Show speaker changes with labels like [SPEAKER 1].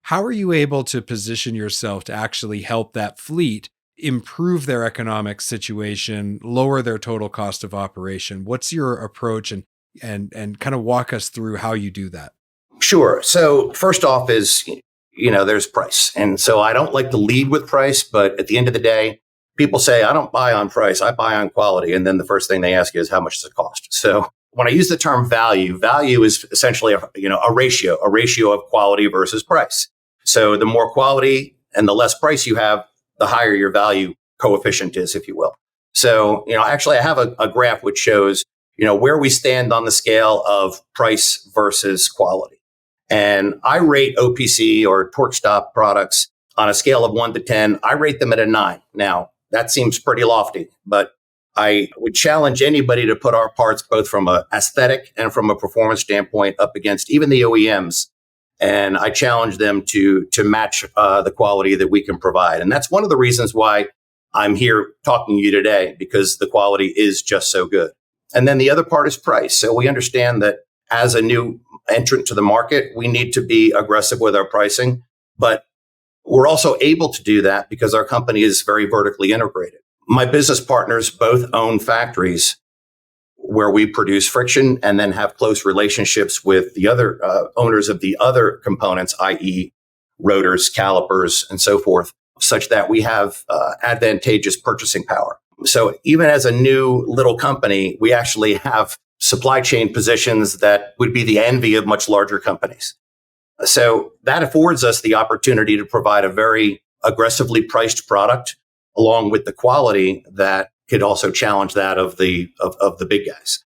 [SPEAKER 1] How are you able to position yourself to actually help that fleet improve their economic situation, lower their total cost of operation? What's your approach, and kind of walk us through how you do that?
[SPEAKER 2] Sure. So first off is, there's price. And so I don't like to lead with price, but at the end of the day, people say, I don't buy on price, I buy on quality. And then the first thing they ask you is how much does it cost? So when I use the term value, value is essentially a ratio of quality versus price. So the more quality and the less price you have, the higher your value coefficient is, if you will. So, actually I have a graph which shows, where we stand on the scale of price versus quality. And I rate OPC or TorqStop products on a scale of 1 to 10. I rate them at a 9. Now, that seems pretty lofty, but I would challenge anybody to put our parts both from an aesthetic and from a performance standpoint up against even the OEMs. And I challenge them to match the quality that we can provide. And that's one of the reasons why I'm here talking to you today, because the quality is just so good. And then the other part is price. So we understand that as a new entrant to the market, we need to be aggressive with our pricing, but we're also able to do that because our company is very vertically integrated. My business partners both own factories where we produce friction and then have close relationships with the other owners of the other components, i.e. rotors, calipers, and so forth, such that we have advantageous purchasing power. So even as a new little company, we actually have supply chain positions that would be the envy of much larger companies. So that affords us the opportunity to provide a very aggressively priced product along with the quality that could also challenge that of the big guys.